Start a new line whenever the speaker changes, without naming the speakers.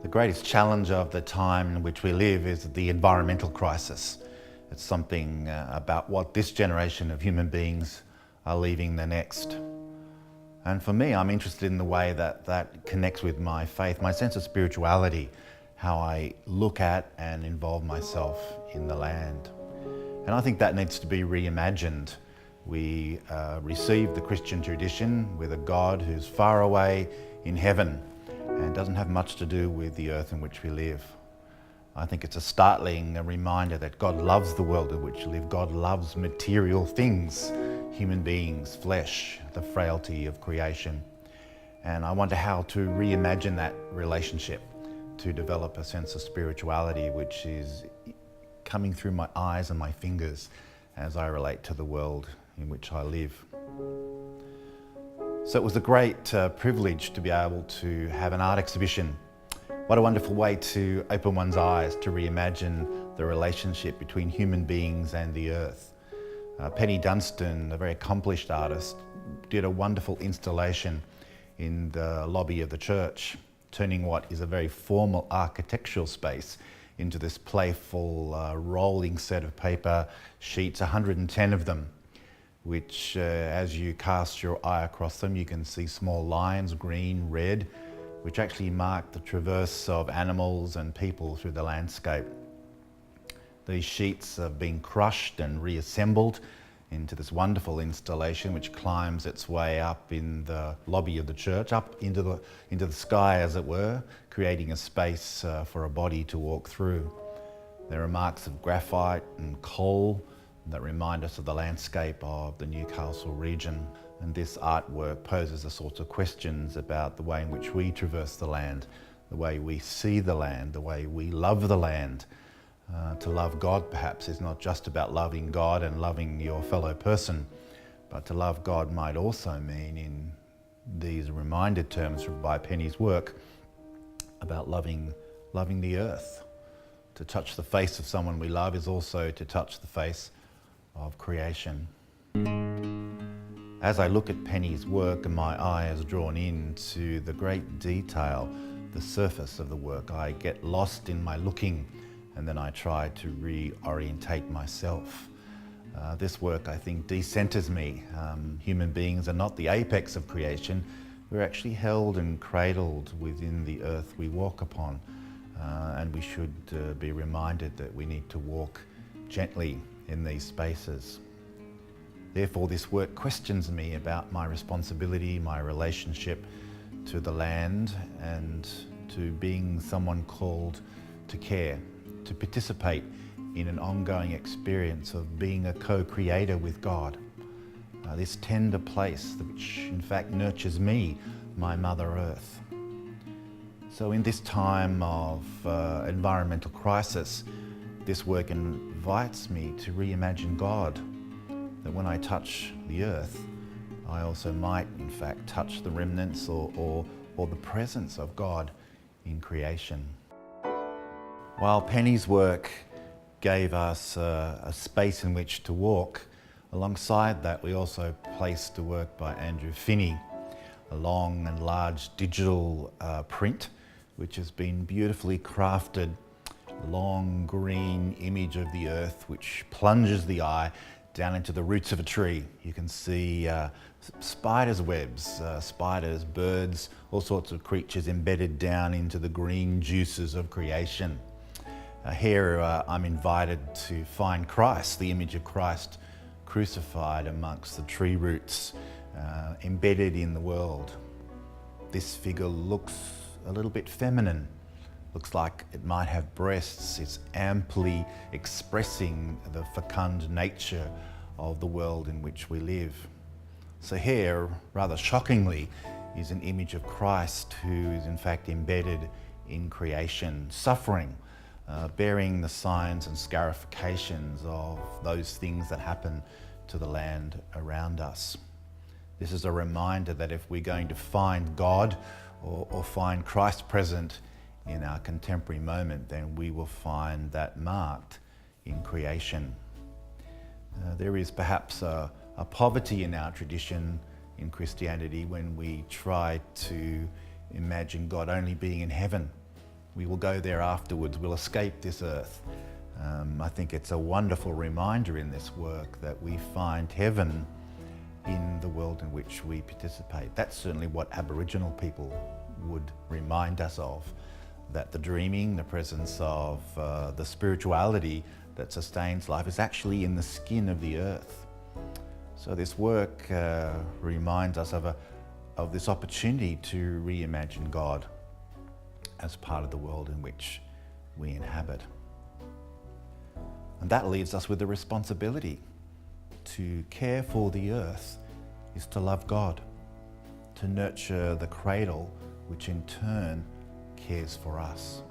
The greatest challenge of the time in which we live is the environmental crisis. It's something about what this generation of human beings are leaving the next. And for me, I'm interested in the way that connects with my faith, my sense of spirituality, how I look at and involve myself in the land. And I think that needs to be reimagined. We receive the Christian tradition with a God who's far away in heaven and doesn't have much to do with the earth in which we live. I think it's a startling reminder that God loves the world in which we live. God loves material things, human beings, flesh, the frailty of creation. And I wonder how to reimagine that relationship, to develop a sense of spirituality which is coming through my eyes and my fingers as I relate to the world in which I live. So it was a great privilege to be able to have an art exhibition. What a wonderful way to open one's eyes, to reimagine the relationship between human beings and the earth. Penny Dunstan, a very accomplished artist, did a wonderful installation in the lobby of the church, turning what is a very formal architectural space into this playful rolling set of paper sheets, 110 of them, which as you cast your eye across them, you can see small lines, green, red, which actually mark the traverse of animals and people through the landscape. These sheets have been crushed and reassembled into this wonderful installation which climbs its way up in the lobby of the church, up into the sky as it were, creating a space for a body to walk through. There are marks of graphite and coal that remind us of the landscape of the Newcastle region. And this artwork poses the sorts of questions about the way in which we traverse the land, the way we see the land, the way we love the land. To love God perhaps is not just about loving God and loving your fellow person, but to love God might also mean, in these reminded terms by Penny's work, about loving the earth. To touch the face of someone we love is also to touch the face of creation. As I look at Penny's work and my eye is drawn into the great detail, the surface of the work, I get lost in my looking and then I try to reorientate myself. This work, I think, decenters me. Human beings are not the apex of creation. We're actually held and cradled within the earth we walk upon, and we should be reminded that we need to walk gently in these spaces. Therefore, this work questions me about my responsibility, my relationship to the land, and to being someone called to care, to participate in an ongoing experience of being a co-creator with God. This tender place which in fact nurtures me, my Mother Earth. So in this time of environmental crisis, this work invites me to reimagine God, that when I touch the earth, I also might in fact touch the remnants or the presence of God in creation. While Penny's work gave us a space in which to walk, alongside that we also placed the work by Andrew Finney, a long and large digital print which has been beautifully crafted, long green image of the earth which plunges the eye down into the roots of a tree. You can see spiders' webs, spiders, birds, all sorts of creatures embedded down into the green juices of creation. Here I'm invited to find Christ, the image of Christ crucified amongst the tree roots, embedded in the world. This figure looks a little bit feminine. Looks like it might have breasts. It's amply expressing the fecund nature of the world in which we live. So here, rather shockingly, is an image of Christ who is in fact embedded in creation, suffering, bearing the signs and scarifications of those things that happen to the land around us. This is a reminder that if we're going to find God or find Christ present in our contemporary moment, then we will find that marked in creation. There is perhaps a poverty in our tradition in Christianity when we try to imagine God only being in heaven. We will go there afterwards, we'll escape this earth. I think it's a wonderful reminder in this work that we find heaven in the world in which we participate. That's certainly what Aboriginal people would remind us of, that the dreaming, the presence of the spirituality that sustains life is actually in the skin of the earth. So this work reminds us of this opportunity to reimagine God as part of the world in which we inhabit. And that leaves us with the responsibility to care for the earth is to love God, to nurture the cradle which in turn cares for us.